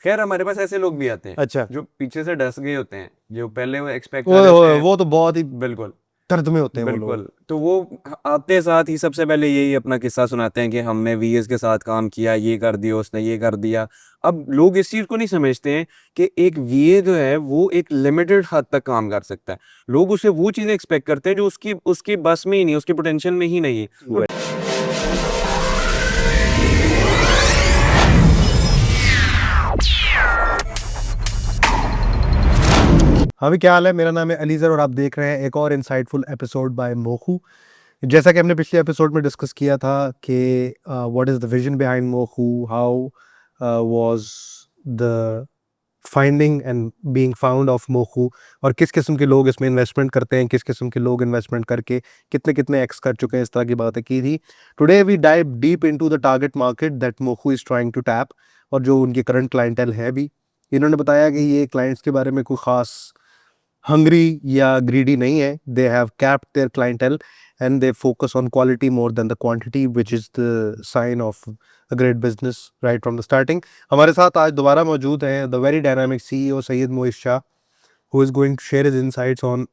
खैर हमारे पास ऐसे लोग भी आते हैं अच्छा, जो पीछे से डस गए होते हैं, जो पहले वो एक्सपेक्ट कर रहे हैं। वो तो बहुत ही बिल्कुल दर्द में होते हैं वो लोग। बिल्कुल। तो वो आते साथ ही सबसे पहले यही अपना किस्सा सुनाते हैं कि हमने वीएस के साथ काम किया, ये कर दिया, उसने ये कर दिया। अब लोग इस चीज को नहीं समझते हैं कि एक वीए जो है वो एक लिमिटेड हद तक काम कर सकता है। लोग उसे वो चीजें एक्सपेक्ट करते हैं जो उसकी उसकी बस में ही नहीं, उसके पोटेंशियल में ही नहीं है। तो हाँ भी, क्या हाल है? मेरा नाम है अलीज़र और आप देख रहे हैं एक और इंसाइटफुल एपिसोड बाय मोखू। जैसा कि हमने पिछले एपिसोड में डिस्कस किया था कि what is the vision behind Mokhu, how was the finding and being found of Mokhu, और किस किस्म के लोग इसमें इन्वेस्टमेंट करते हैं, किस किस्म के लोग इन्वेस्टमेंट करके कितने कितने एक्स कर चुके हैं, इस तरह की बातें की थी। Today we dive deep into the target market that Mokhu is trying to tap, और जो उनकी करंट क्लाइंटेल है भी। इन्होंने बताया कि ये क्लाइंट्स के बारे में कोई ख़ास hungry या greedy नहीं है. They have capped their clientele and they focus on quality more than the quantity, which is the sign of a great business right from the starting. हमारे साथ आज दोबारा मौजूद हैं the very dynamic CEO Syed Moiz Shah, who is going to share his insights on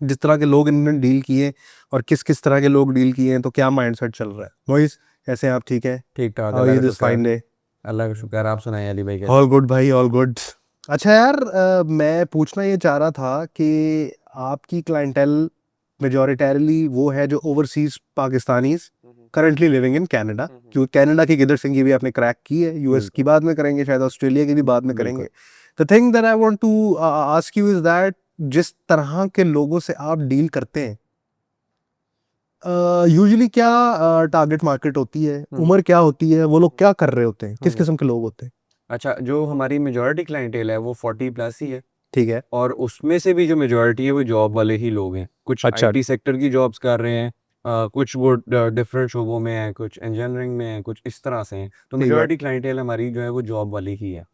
जिस तरह के लोग इन्होंने डील किए और किस किस तरह के लोग डील किए हैं, तो क्या माइंडसेट चल रहा है। मोइज, कैसे हैं आप? ठीक है? ठीक ठाक, हाउ अल्लाह यू का दिस शुक्र। Fine day? अल्लाह का शुक्र। आप सुनाइए अली भाई, कैसे? ऑल गुड भाई, ऑल गुड। अच्छा यार, मैं पूछना ये चाह रहा था कि आपकी क्लाइंटेल मेजॉरिटरली वो है जो overseas Pakistanis currently living in Canada, क्योंकि कनाडा की गिदर सिंह की भी आपने क्रैक की है, यूएस की बाद में करेंगे, शायद ऑस्ट्रेलिया की भी बाद में करेंगे। The thing that I want to ask you is that जिस तरह के लोगों से आप डील करते हैं, यूजुअली क्या टारगेट मार्केट होती है, उम्र क्या होती है, वो लोग क्या कर रहे होते हैं, किस किस्म के लोग होते हैं? अच्छा, जो हमारी मेजॉरिटी क्लाइंटेल है वो 40 प्लस ही है। ठीक है। और उसमें से भी जो मेजॉरिटी है वो जॉब वाले ही लोग हैं। कुछ अच्छा। आईटी सेक्टर की जॉब्स कर रहे हैं, कुछ वो डिफरेंट शोबों में हैं, कुछ इंजीनियरिंग में हैं, कुछ इस तरह से हैं। तो ठीक है। मेजॉरिटी क्लाइंटेल हमारी जो है वो जॉब वाली ही है।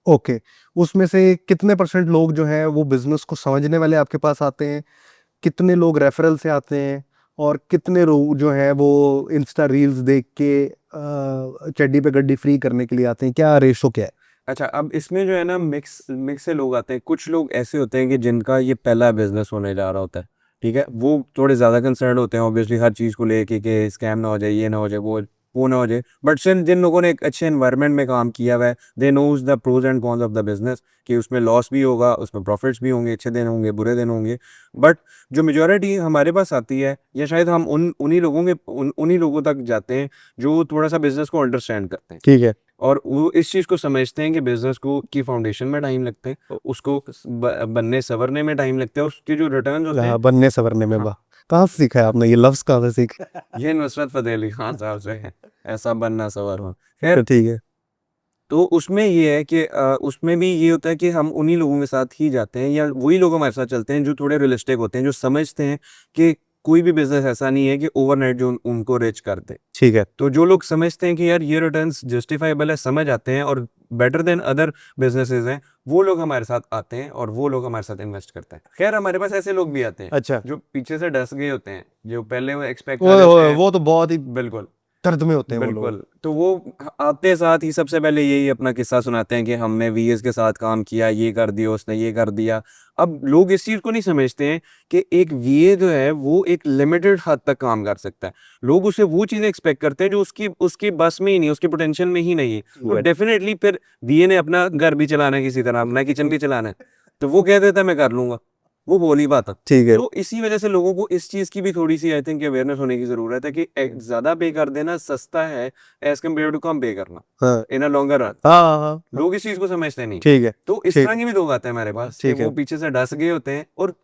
ओके। उसमें से कितने परसेंट लोग जो हैं वो बिजनेस को समझने वाले आपके पास आते हैं, कितने लोग रेफरल से आते हैं, और कितने लोग जो हैं वो इंस्टा रील्स देख के चड्डी पे गड्डी फ्री करने के लिए आते हैं? क्या रेशो क्या है? अच्छा, अब इसमें जो है ना मिक्स मिक्स से लोग आते हैं। कुछ लोग ऐसे होते हैं कि जिनका ये पहला बिजनेस होने जा रहा होता है, ठीक है, वो थोड़े ज़्यादा कंसर्न होते हैं ऑब्वियसली हर चीज़ को लेके कि स्कैम ना हो जाए, ये ना हो जाए, वो ना हो जाए। बट स्टिल जिन लोगों ने एक अच्छे एनवायरनमेंट में काम किया हुआ है, they knows the pros and cons of the business, कि उसमें लॉस भी होगा, उसमें प्रॉफिट्स भी होंगे, अच्छे दिन होंगे, बुरे दिन होंगे। बट जो मेजोरिटी हमारे पास आती है, या शायद हम उन्हीं लोगों तक जाते हैं जो थोड़ा सा बिजनेस को अंडरस्टैंड करते हैं, ठीक है। और वो इस चीज़ को समझते हैं कि बिजनेस को की फाउंडेशन में टाइम लगते हैं, उसको बनने संवरने में टाइम लगता है, उसके जो रिटर्न होते हैं। बनने सवरने में हाँ, वाह, कहाँ से सीखा है आपने ये लफ्ज? कहाँ से सीखा? ये नुसरत फतेह अली खान साहब से है, ऐसा बनना संवरना। खैर, ठीक है। तो उसमें ये है कि उसमें भी ये होता है कि हम उन्हीं लोगों के साथ ही जाते हैं, या वही लोग हमारे साथ चलते हैं जो थोड़े रियलिस्टिक होते हैं, जो समझते हैं कि कोई भी बिजनेस ऐसा नहीं है कि ओवरनाइट जो उनको रिच कर दे। ठीक है। तो जो लोग समझते हैं कि यार ये रिटर्न्स जस्टिफाइबल है, समझ आते हैं और बेटर देन अदर बिजनेसेस हैं, वो लोग हमारे साथ आते हैं और वो लोग हमारे साथ इन्वेस्ट करते हैं। खैर हमारे पास ऐसे लोग भी आते हैं अच्छा। जो पीछे से डस गए होते हैं, जो पहले वो एक्सपेक्ट कर रहे होते हैं। वो तो बहुत ही बिल्कुल दर्द में होते हैं वो लोग। बिल्कुल। तो वो आते साथ ही सबसे पहले यही अपना किस्सा सुनाते हैं कि हमने वीएस के साथ काम किया, ये कर दिया, उसने ये कर दिया। अब लोग इस चीज को नहीं समझते हैं कि एक वीए जो है वो एक लिमिटेड हद तक काम कर सकता है। लोग उसे वो चीजें एक्सपेक्ट करते हैं जो उसकी उसकी बस में ही नहीं, उसके पोटेंशियल में ही नहीं है। तो डेफिनेटली फिर वीए ने अपना घर भी चलाना है, किसी तरह अपना किचन भी चलाना है, तो वो कह देता है मैं कर लूंगा, वो बोली बात है। ठीक है। तो इसी वजह से लोगों को इस चीज की भी थोड़ी सी आई थिंक अवेयरनेस होने की जरूरत है कि ज्यादा पे कर देना सस्ता है एज कम्पेयर टू कम पे करना हाँ इन अ लॉन्गर रन। हाँ हाँ हाँ। लोग इस चीज को समझते नहीं। ठीक है। तो इस ठीक। तरह के भी लोग आते हैं हमारे पास कि ठीक है। वो पीछे से डस गए होते हैं। और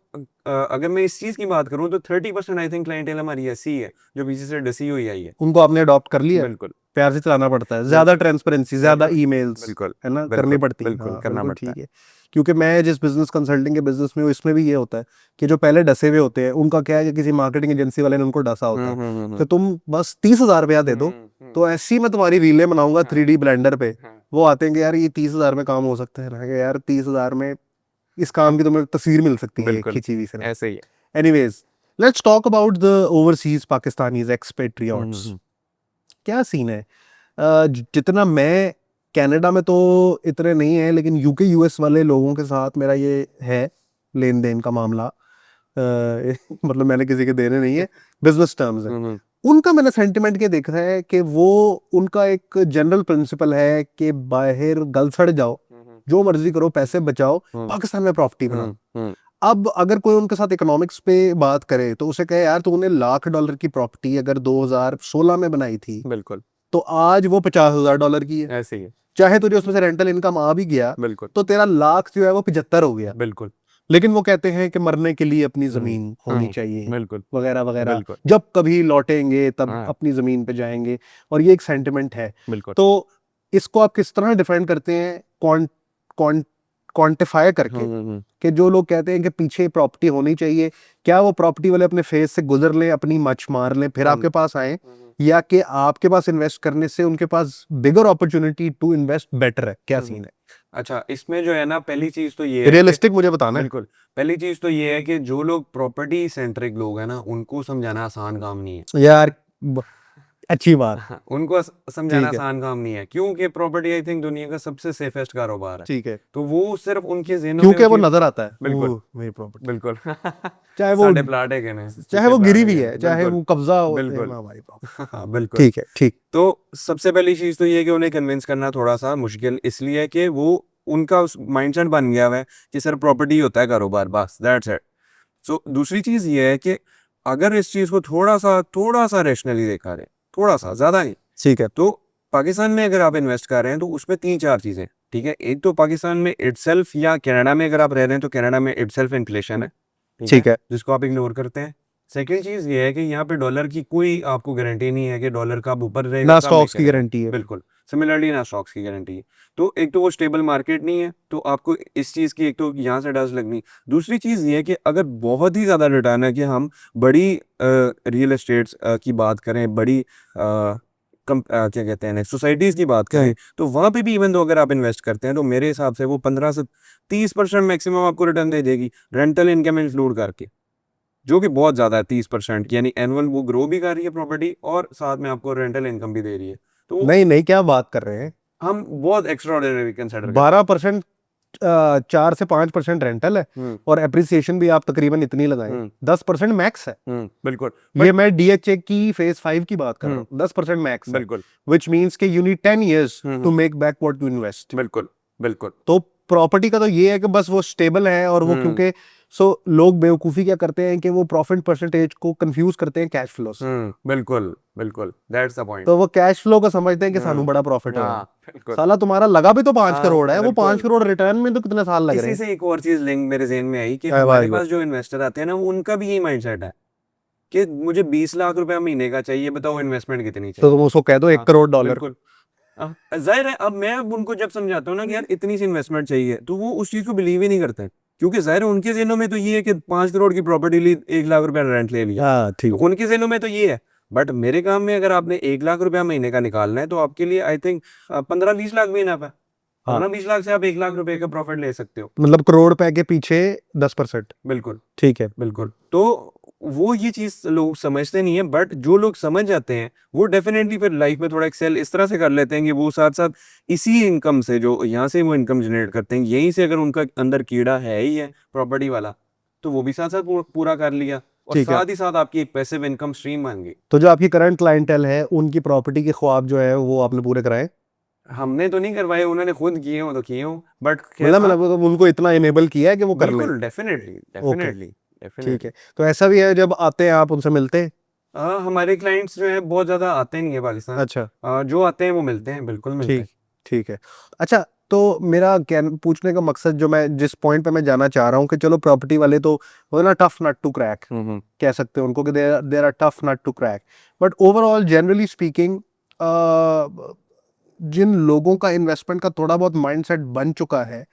अगर मैं इस चीज की बात करूं तो 30% आई थिंक क्लाइंटेल हमारी ऐसी है जो पीछे से डसी हुई आई है। उनको आपने अडॉप्ट कर लिया? बिल्कुल प्यार से चलाना पड़ता है, ज्यादा ट्रांसपेरेंसी, ज्यादा ईमेल्स, बिल्कुल है ना, करनी बिल्कुल पड़ती है। बिल्कुल हाँ करना बिल्कुल पड़ता है। ठीक है। क्योंकि मैं जिस बिजनेस कंसल्टिंग के बिजनेस में हूँ, इसमें भी ये होता है कि जो पहले डसे हुए होते हैं उनका क्या है कि किसी मार्केटिंग एजेंसी वाले ने उनको डसा होता है कि तुम बस 30,000 रुपया दे दो तो ऐसी मैं तुम्हारी रीलें बनाऊंगा 3D ब्लेंडर पे। वो आते हैं कि यार ये 30,000 में काम हो सकता है। मैं कहा, यार 30,000 में इस काम की तुम्हें तस्वीर मिल सकती है एक बिल्कुल खिंची हुई से। ऐसे ही है। Anyways, let's talk about the overseas Pakistanis expatriates. क्या सीन है? जितना मैं कनाडा में तो इतने नहीं है, लेकिन यूके यूएस वाले लोगों के साथ मेरा ये है लेन देन का मामला। मतलब मैंने किसी के देने नहीं है, बिजनेस टर्म्स है। उनका मैंने सेंटिमेंट ये देखा है कि वो उनका एक जनरल प्रिंसिपल है कि बाहर गलसड़ जाओ, जो मर्जी करो, पैसे बचाओ, पाकिस्तान में प्रॉपर्टी बनाओ। अब अगर कोई उनके साथ इकोनॉमिक्स पे बात करे तो उसे कहे यार तूने $1,00,000 की प्रॉपर्टी अगर 2016 में बनाई थी, बिल्कुल तो आज वो $50,000 की है। ऐसे ही है। चाहे तुझे उसमें से रेंटल इनकम आ भी गया बिल्कुल तो तेरा लाख जो है वो 75 हो गया। बिल्कुल लेकिन वो कहते हैं कि मरने के लिए अपनी जमीन होनी चाहिए, बिल्कुल वगैरह वगैरह, बिल्कुल जब कभी लौटेंगे तब हाँ अपनी जमीन पे जाएंगे। और ये एक सेंटिमेंट है। बिल्कुल तो इसको आप किस तरह डिफाइन करते हैं क्वांटिफाई करके, कि जो लोग कहते हैं कि पीछे प्रॉपर्टी होनी चाहिए, क्या वो प्रॉपर्टी वाले अपने फेस से गुजर लें, अपनी मच मार लें, फिर आपके पास आए, या कि आपके पास इन्वेस्ट करने से उनके पास बिगर अपॉर्चुनिटी टू इन्वेस्ट बेटर है? क्या सीन है? अच्छा, इसमें जो है ना, पहली चीज तो ये है रियलिस्टिक मुझे बताना है। बिल्कुल पहली चीज तो ये है कि जो लोग प्रॉपर्टी सेंट्रिक लोग हैं ना, उनको समझाना आसान काम नहीं है। यार अच्छी बात। हाँ, उनको समझाना ठीक है, आसान काम नहीं है, क्योंकि प्रॉपर्टी आई थिंक दुनिया का सबसे सेफेस्ट कारोबार है। ठीक है, तो वो सिर्फ उनके ज़हनों में क्योंकि वो चीज नजर आता है, बिल्कुल ओह मेरी प्रॉपर्टी, बिल्कुल चाहे वो साढ़े प्लाट है कहने चाहे कितने वो प्लाट गिरी है भी कहने है, चाहे बिल्कुल वो कब्जा हो बिल्कुल हमारी प्रॉपर्टी। हाँ बिल्कुल। ठीक है, ठीक। तो सबसे पहली चीज तो ये है कि उन्हें कन्विंस करना थोड़ा सा मुश्किल इसलिए है कि वो उनका माइंडसेट बन गया हुआ है कि सर प्रॉपर्टी होता है कारोबार, बस दैट्स इट। सो दूसरी चीज ये है कि अगर इस चीज को थोड़ा सा रैशनली देखा जाए, थोड़ा सा ज्यादा ही, ठीक है, तो पाकिस्तान में अगर आप इन्वेस्ट कर रहे हैं तो उसमें 3-4 चीजें, ठीक है। एक तो पाकिस्तान में इटसेल्फ या कनाडा में अगर आप रह रहे हैं तो कनाडा में इटसेल्फ इन्फ्लेशन है, ठीक ठीक है, है, जिसको आप इग्नोर करते हैं। सेकंड चीज ये है कि यहाँ पे डॉलर की कोई आपको गारंटी नहीं है कि डॉलर कब ऊपर रहेगा ना कब स्टॉक्स नीचे की रहेगा। गारंटी है। बिल्कुल सिमिलरली ना स्टॉक्स की गारंटी है। तो एक तो वो स्टेबल मार्केट नहीं है, तो आपको इस चीज की एक तो यहाँ से डर लगनी। दूसरी चीज ये है कि अगर बहुत ही ज्यादा रिटर्न है कि हम बड़ी रियल एस्टेट्स की बात करें, बड़ी क्या कहते हैं सोसाइटीज की बात करें, तो वहां पे भी इवन दो अगर आप इन्वेस्ट करते हैं तो मेरे हिसाब से वो 15 से 30% मैक्सिमम आपको रिटर्न दे देगी, रेंटल इनकम इंक्लूड करके, जो कि बहुत ज्यादा है 30%। यानी एनुअल वो ग्रो भी कर रही है प्रॉपर्टी और साथ में आपको रेंटल इनकम भी दे रही है। तो नहीं नहीं, क्या बात कर रहे हैं? हम बहुत एक्स्ट्रा ऑर्डिनरी कंसिडर करते 12%, 4 से 5% रेंटल है, हैं। और एप्रिसिएशन भी आप तकरीबन इतनी लगाएं, 10% मैक्स है। बिल्कुल ये मैं डीएचए की फेज 5 की बात कर रहा हूँ, 10% मैक्स है, बिल्कुल विच मीन्स के you need 10 years to make back what you invest. बिल्कुल बिल्कुल तो प्रॉपर्टी का तो ये है कि बस वो स्टेबल है, और वो क्योंकि लोग बेवकूफ़ी क्या करते हैं कि वो प्रॉफिट परसेंटेज को कंफ्यूज करते हैं कैश फ्लो से। बिल्कुल बिल्कुल दैट्स द पॉइंट। तो वो कैश फ्लो को समझते हैं कि सानू बड़ा प्रॉफिट हो रहा है। हाँ बिल्कुल साला तुम्हारा लगा भी तो 5 हाँ करोड़ है, वो 5 बिल्कुल। करोड़ रिटर्न में तो कितने साल लग रहे इसी हैं। से एक और चीज लिंक मेरे जहन में आई कि वाह हमारे जी वाह। पास जो इन्वेस्टर आते हैं ना, उनका भी यही माइंडसेट है कि मुझे 20 लाख रुपया महीने का चाहिए, बताओ इन्वेस्टमेंट कितनी तो चाहिए। तुम उसको कह दो 1 हाँ करोड़ डॉलर। बिल्कुल। जाहिर है, अब मैं अब उनको जब समझाता हूँ ना कि यार इतनी सी इन्वेस्टमेंट चाहिए, तो वो उस चीज को बिलीव ही नहीं करते हैं, क्योंकि जाहिर है उनके जहनों में तो ये है कि 5 करोड़ की प्रॉपर्टी ली, 1 लाख रुपया रेंट ले लिया, हाँ तो ठीक। उनके जहनों में तो ये है। बट मेरे काम में अगर आपने 1 लाख रुपया महीने का निकालना है तो आपके लिए आई थिंक 15-20 लाख भी इनफ है। हाँ 15-20 लाख से आप 1 लाख रुपए का प्रॉफिट ले सकते हो। मतलब करोड़ रुपए के पीछे 10%। बिल्कुल ठीक है। बिल्कुल। तो वो ये चीज लोग समझते नहीं है, बट जो लोग समझ जाते हैं वो डेफिनेटली फिर लाइफ में थोड़ा एक्सेल इस तरह से कर लेते हैं कि वो साथ साथ इसी इनकम से, जो यहाँ से वो इनकम जनरेट करते हैं, यहीं से अगर उनका अंदर कीड़ा है ही है प्रॉपर्टी वाला, तो वो भी साथ साथ पूरा कर लिया, और ठीक है, साथ ही साथ आपकी एक पैसिव इनकम स्ट्रीम बन गई। तो जो आपकी करंट क्लाइंटेल है उनकी प्रॉपर्टी के ख्वाब जो है वो आपने पूरे कराए? हमने तो नहीं करवाए, उन्होंने खुद किए हो तो किए हो, बट खैर मतलब हाँ मतलब उनको इतना इनेबल किया है कि वो कर लें। बिल्कुल डेफिनेटली ओके, डेफिनेटली ठीक है। डेफिनेटली। तो ऐसा भी है जब आते हैं आप उनसे मिलते हैं? हाँ, हमारे क्लाइंट्स जो है बहुत ज्यादा आते नहीं है पाकिस्तान। अच्छा, जो आते हैं वो मिलते हैं, बिल्कुल मिलते ठीक, ठीक है। अच्छा, तो मेरा क्या पूछने का मकसद, जो मैं जिस पॉइंट पे मैं जाना चाह रहा हूँ, कि चलो प्रॉपर्टी वाले तो वो ना टफ नट टू क्रैक हैं। कह सकते हैं उनको, कि there are tough nut to crack, but overall generally speaking जिन लोगों का इन्वेस्टमेंट का थोड़ा बहुत माइंडसेट बन चुका है,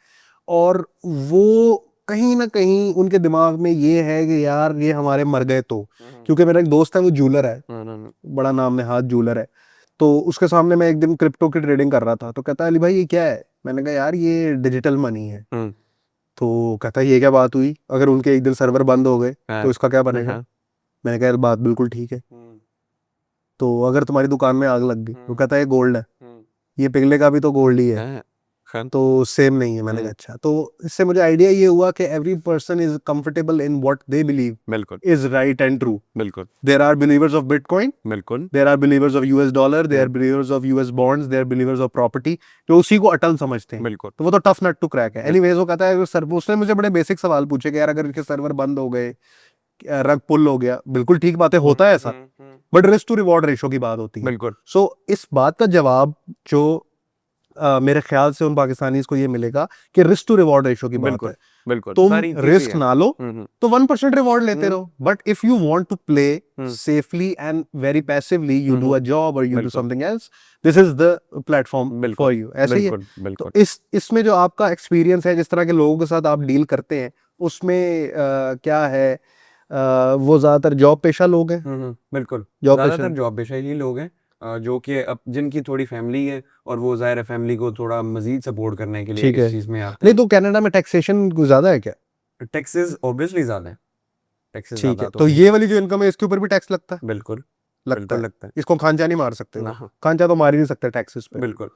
और वो कहीं ना कहीं उनके दिमाग में ये है कि यार ये हमारे मर गए तो, क्योंकि मेरा एक दोस्त है वो जूलर है, बड़ा नाम नेहाद जूलर है, तो उसके सामने मैं एक दिन क्रिप्टो की ट्रेडिंग कर रहा था, तो कहता है अली भाई ये क्या है? मैंने कहा यार ये डिजिटल मनी है। तो कहता है ये क्या बात हुई, अगर उनके एक दिन सर्वर बंद हो गए तो इसका क्या बनेगा? मैंने कहा यार बात बिल्कुल ठीक है, तो अगर तुम्हारी दुकान में आग लग गई, तो कहता है ये गोल्ड है। ये पिघले का भी तो गोल्ड ही है, हैं, खान तो सेम नहीं है। मैंने कहा हम्म, अच्छा, तो इससे मुझे आइडिया ये हुआ कि every person is comfortable in what they believe बिल्कुल इज राइट एंड ट्रू। बिल्कुल there are believers of bitcoin, बिल्कुल there are believers of US dollar, there are hmm, believers of US bonds, there are believers of property, जो उसी को अटल समझते हैं। बिल्कुल तो वो तो टफ नट टू क्रैक है। एनीवेज, वो कहता है सर, उसने मुझे बड़े बेसिक सवाल पूछे कि यार अगर इनके सर्वर बंद हो गए, रग पुल हो गया, बिल्कुल ठीक बात है, होता है ऐसा, but risk to reward ratio की बात होती है। बिल्कुल सो इस बात का जवाब जो मेरे ख्याल से उन पाकिस्तानीज को ये मिलेगा कि रिस्क टू रिवॉर्ड रेशो की बात बिल्कुल है। बिल्कुल तुम सारी चीजें रिस्क हैं ना लो हम्म तो 1% रिवॉर्ड लेते हम्म, रहो, but if you want to play hmm, safely and very passively, you do a job और यू डू बिल्कुल something else, this is the platform बिल्कुल फॉर यू। ऐसे ही है। बिल्कुल तो बिल्कुल इसमें जो आपका एक्सपीरियंस है, जिस तरह के लोगों के साथ आप डील करते हैं, उसमें क्या है, वो ज्यादातर जॉब पेशा लोग हैं? बिल्कुल जॉब पेशा। ज्यादातर जॉब पेशा ही लोग हैं जो कि अब जिनकी थोड़ी फैमिली है और वो ज़ाहिर है फैमिली को थोड़ा मजीद सपोर्ट करने के लिए ठीक इस है। चीज़ में आते नहीं तो कनाडा में टैक्सेशन ज्यादा है क्या? हैं टैक्सेस ऑब्वियसली ज़्यादा है टैक्सेस ठीक है, ज़्यादा तो तो है ये वाली जो इनकम है इसके ऊपर भी टैक्स लगता है? बिल्कुल लगता बिल्कुल है। लगता है इसको खांचा नहीं मार सकते ना वो, खांचा तो मार ही नहीं सकते टैक्सेस पे। बिल्कुल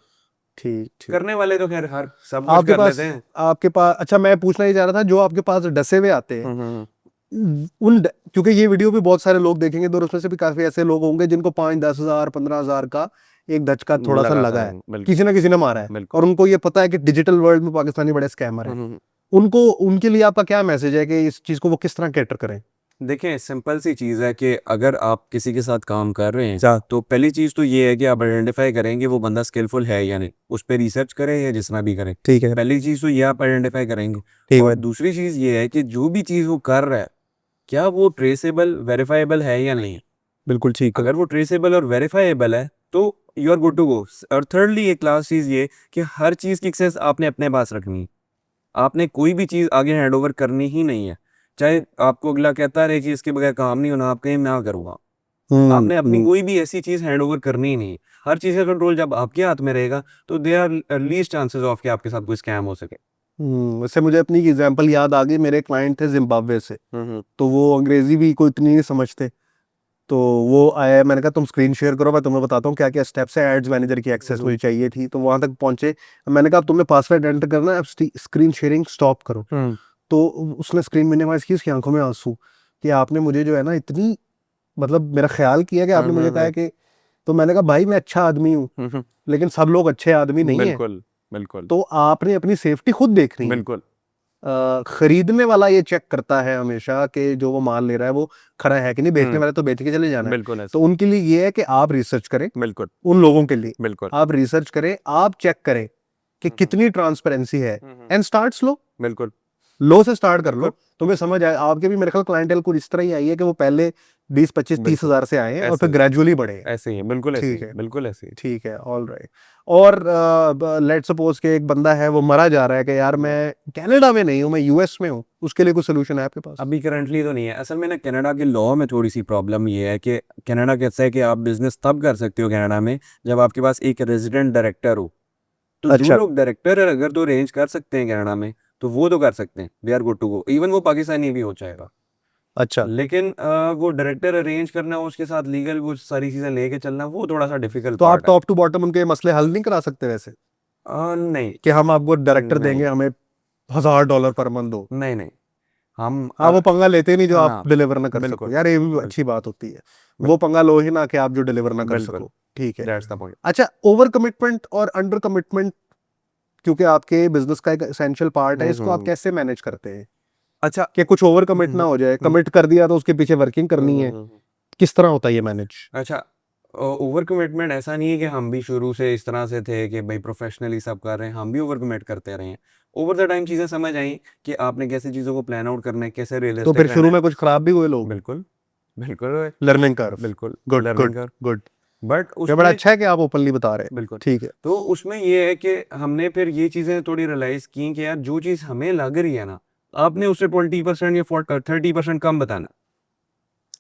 ठीक ठीक। करने वाले तो खैर हर सब कुछ आपके कर पास लेते हैं आपके पास अच्छा, मैं पूछना ही चाह रहा था, जो आपके पास डसे हुए आते हैं, क्योंकि ये वीडियो भी बहुत सारे लोग देखेंगे, तो उसमें से भी काफी ऐसे लोग होंगे जिनको 5-10 हज़ार 15 हज़ार का एक धचका थोड़ा सा लगा लगा था है, बिल्कुल किसी ना किसी ने मारा है, बिल्कुल और उनको ये पता है कि डिजिटल वर्ल्ड में पाकिस्तानी बड़े स्कैमर हैं। उनको, उनके लिए आपका क्या मैसेज है कि इस चीज को वो किस तरह कैटर करें? देखें सिंपल सी चीज़ है कि अगर आप किसी के साथ काम कर रहे हैं तो पहली चीज़ तो ये है कि आप आइडेंटिफाई करेंगे वो बंदा स्किलफुल है या नहीं उस पर रिसर्च करें या जितना भी करें ठीक है। पहली चीज़ तो ये आप आइडेंटिफाई करेंगे ठीक और है। दूसरी चीज़ ये है कि जो भी चीज़ वो कर रहा है क्या वो ट्रेसेबल वेरीफाइबल है या नहीं बिल्कुल ठीक है। अगर वो ट्रेसेबल और वेरीफाइबल है तो you are good to go और थर्डली एक लास्ट चीज़ ये कि हर चीज़ की एक्सेस आपने अपने पास रखनी है आपने कोई भी चीज़ आगे हैंड ओवर करनी ही नहीं है चाहे आपको अगला कहता रहे कि इसके बगैर काम नहीं होना आप कहीं ना करूँगा आपने अपनी कोई भी ऐसी चीज़ हैंड ओवर करनी ही नहीं हर चीज़ का कंट्रोल जब आपके हाथ में रहेगा तो they are least chances of कि आपके साथ कोई स्कैम हो सके वैसे मुझे अपनी एग्जांपल याद आ गई। मेरे क्लाइंट थे जिम्बाब्वे से, हम्म तो वो अंग्रेजी भी कोई इतनी नहीं समझते, तो वो आया, मैंने कहा तुम स्क्रीन शेयर करो, मैं तुम्हें बताता हूँ क्या क्या स्टेप्स है। एड्स मैनेजर की एक्सेस मुझे चाहिए थी, तो वहां तक पहुंचे। मैंने कहा अब तुमने पासवर्ड एंटर करना है, अब स्क्रीन शेयरिंग स्टॉप करो। हम्म तो उसने स्क्रीन मिनिमाइज की, उसकी आंखों में आंसू कि आपने मुझे जो है ना इतनी, मतलब मेरा ख्याल किया कि आपने मुझे कहा है कि, तो मैंने कहा भाई मैं अच्छा आदमी हूँ, लेकिन सब लोग अच्छे आदमी नहीं है, बिल्कुल बिल्कुल तो आपने अपनी सेफ्टी खुद देखनी है। बिल्कुल खरीदने वाला ये चेक करता है हमेशा कि जो वो माल ले रहा है वो खरा है कि नहीं, बेचने वाला तो बेच के चले जाना है। बिल्कुल तो ऐसे उनके लिए ये है कि आप रिसर्च करें, बिल्कुल उन लोगों के लिए बिल्कुल आप रिसर्च करें, आप चेक करें कि कितनी ट्रांसपेरेंसी है, एंड स्टार्ट स्लो, बिल्कुल लो से स्टार्ट कर लो। बिल्कुल तुम्हें समझ आए, आपके भी मेरे ख्याल क्लाइंटेल कुछ इस तरह ही आई है कि वो पहले 20-25-30 बिल्कुल हज़ार से आए हैं और ऐसे फिर ग्रेजुअली बढ़े हैं। ऐसे ही है बिल्कुल ऐसे ही ठीक है है। बिल्कुल ऐसे ही ठीक है, ऑल राइट। और लेट सपोज कि एक बंदा है वो मरा जा रहा है कि यार मैं कनाडा में नहीं हूँ, मैं यूएस में हूँ, उसके लिए कोई सोल्यूशन है आपके पास? अभी करंटली तो नहीं है असल में ना कनाडा के लॉ में थोड़ी सी प्रॉब्लम ये है कि कनाडा कहता है कि आप बिजनेस तब कर सकते हो कनाडा में जब आपके पास एक रेजिडेंट डायरेक्टर हो तो जो अच्छा। लोग डायरेक्टर अगर तो अरेंज कर सकते हैं कनाडा में तो वो तो कर सकते हैं they are good to go even वो पाकिस्तानी भी हो जाएगा अच्छा, लेकिन वो डायरेक्टर अरेंज करना उसके साथ लीगल वो सारी चीज़ें लेके चलना वो थोड़ा सा डिफिकल्ट तो आप पार्ट है टॉप टू बॉटम उनके मसले हल नहीं करा सकते वैसे, नहीं कि हम आपको डायरेक्टर नहीं देंगे, हमें $1,000 पर मंथ दो? नहीं नहीं हम हाँ, वो पंगा लेते ही नहीं जो आप हाँ डिलीवर ना कर सको। बिल्कुल यार ये भी बिल्कुल अच्छी बात होती है, वो पंगा लो ही ना कि आप जो डिलीवर ना कर बिल्कुल सको। ठीक है। दैट्स द पॉइंट अच्छा, ओवर कमिटमेंट और अंडर कमिटमेंट, क्योंकि आपके बिजनेस का एक एसेंशियल पार्ट है, इसको आप कैसे मैनेज करते हैं अच्छा कि कुछ ओवर कमिट ना हो जाए? कमिट कर दिया तो उसके पीछे वर्किंग करनी है, किस तरह होता है ये मैनेज? अच्छा ओवर कमिटमेंट ऐसा नहीं है कि हम भी शुरू से इस तरह से थे कि भाई प्रोफेशनली सब कर रहे हैं हम भी ओवर कमिट करते रहे हैं ओवर द टाइम चीज़ें समझ आई कि आपने कैसे चीज़ों को प्लान आउट करना है कैसे तो रियलिस्टिक फिर रहना शुरू है में कुछ खराब भी हुए लोग? बिल्कुल बिल्कुल लर्निंग कर्व। बिल्कुल गुड लर्निंग गुड कर गुड। बट ये बड़ा उसमें अच्छा है कि आप ओपनली बता रहे हैं। बिल्कुल ठीक है। तो उसमें ये है कि हमने फिर ये चीज़ें थोड़ी रियलाइज़ की कि यार जो चीज़ हमें लग रही है ना आपने उसे 20% या 30% कम बताना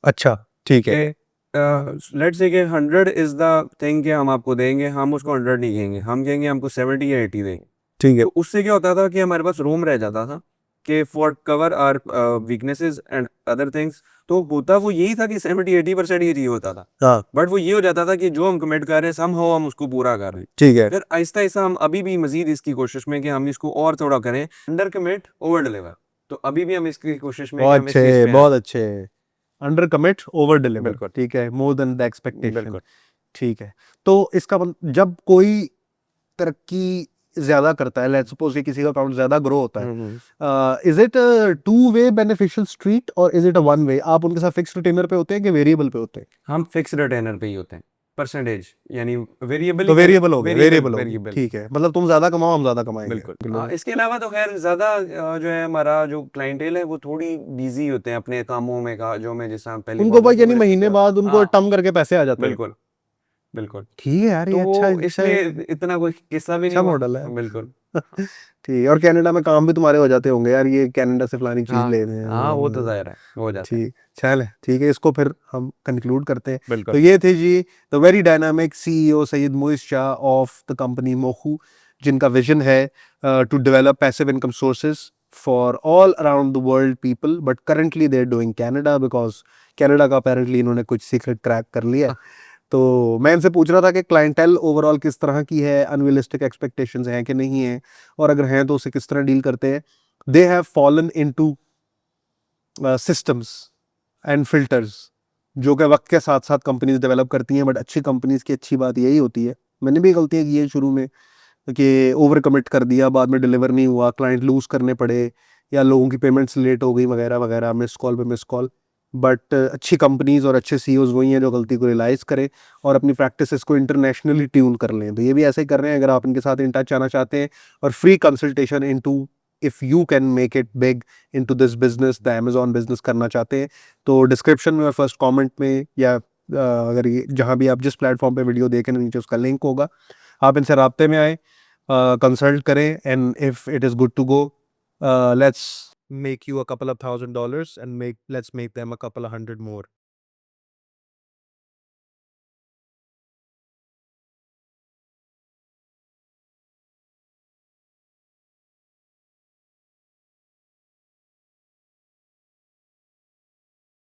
अच्छा। ठीक है। कि लेट्स से कि 100 इज़ द थिंग कि हम आपको देंगे हम उसको 100 नहीं कहेंगे हम कहेंगे हमको 70 या 80 देंगे ठीक है। तो उससे क्या होता था कि हमारे पास रूम रह जाता था कि for cover our weaknesses and other things, तो होता वो यही था कि 70-80% ये होता था, हाँ बट वो ये हो जाता था कि जो हम कमिट कर रहे हैं somehow हम उसको पूरा कर रहे हैं। ठीक है। फिर आहिस्ता आहिस्ता हम अभी भी मजीद इसकी कोशिश में कि हम इसको और थोड़ा करें, अंडर कमिट ओवर डिलीवर, तो अभी भी हम इसकी कोशिश में कि हम इस चीज पे हैं। बहुत अच्छे। अंडर कमिट ओवर डिलीवर, बिल्कुल ठीक है, मोर देन द एक्सपेक्टेशन। बिल्कुल। ठीक है। तो इसका जब कोई तरक्की ज्यादा करता है, लेट्स सपोज कि किसी का अकाउंट ज्यादा ग्रो होता है, is it two way beneficial street और is it a one way? आप उनके साथ फिक्स रिटेनर पे होते हैं कि वेरिएबल पे होते हैं? हम फिक्स रिटेनर पे ही होते हैं, परसेंटेज, यानी वेरिएबल तो ही करें, वेरिएबल हो गया, वेरिएबल हो गया, वेरिएबल। ठीक है, मतलब तुम ज्यादा कमाओ हम ज्यादा कमाएंगे। बिल्कुल। इसके अलावा तो खैर ज्यादा जो है हमारा जो क्लाइंटेल है वो थोड़ी बिजी होते हैं अपने कामों में का, जो मैं जैसा पहले उनको बोल रहा भाई था यानी मेरे महीने पास। बाद उनको हाँ टम करके पैसे आ जाते हैं। बिल्कुल बिल्कुल। ठीक है यार, तो ये अच्छा वो अच्छा इसलिए इतना कोई किस्सा भी नहीं अच्छा हुआ। मॉडल है। बिल्कुल। ठीक है। और कनाडा में काम भी तुम्हारे हो जाते होंगे यार, ये कनाडा से फलानी चीज हाँ ले रहे हाँ, वो तो हैं। जाहिर है हो जाता है। ठीक, चल ठीक है, इसको फिर हम कंक्लूड करते हैं। बिल्कुल। तो ये थे जी the very dynamic CEO Syed Moiz Shah of the company Mokhu, जिनका विजन है to develop passive income sources for all around the world people, but currently they are doing Canada because Canada का अपेरेंटली इन्होंने कुछ सीक्रेट क्रैक कर लिया है। तो मैं इनसे पूछ रहा था कि क्लाइंटेल ओवरऑल किस तरह की है, अनरियलिस्टिक एक्सपेक्टेशंस हैं कि नहीं है, और अगर हैं तो उसे किस तरह डील करते हैं। They have fallen into systems and filters जो कि वक्त के साथ साथ कंपनीज डेवलप करती हैं, बट अच्छी कंपनीज की अच्छी बात यही होती है, मैंने भी गलतियां की है शुरू में कि ओवर कमिट कर दिया, बाद में डिलीवर नहीं हुआ, क्लाइंट लूज करने पड़े, या लोगों की पेमेंट्स लेट हो गई वगैरह वगैरह, मिस कॉल पे मिस कॉल। बट अच्छी कंपनीज और अच्छे सीईओज वही हैं जो गलती को रियलाइज़ करें और अपनी प्रैक्टिसेस को इंटरनेशनली ट्यून कर लें। तो ये भी ऐसे ही कर रहे हैं। अगर आप इनके साथ इन टच आना चाहते हैं और free consultation into if you can make it big into this business, the Amazon business करना चाहते हैं, तो डिस्क्रिप्शन में और फर्स्ट कमेंट में या अगर ये जहाँ भी आप जिस प्लेटफॉर्म पे वीडियो देखें नीचे उसका लिंक होगा, आप इनसे राब्ते में आए, कंसल्ट करें, and if it is good to go, let's make you a couple of $1,000 and let's make them a couple of hundred more.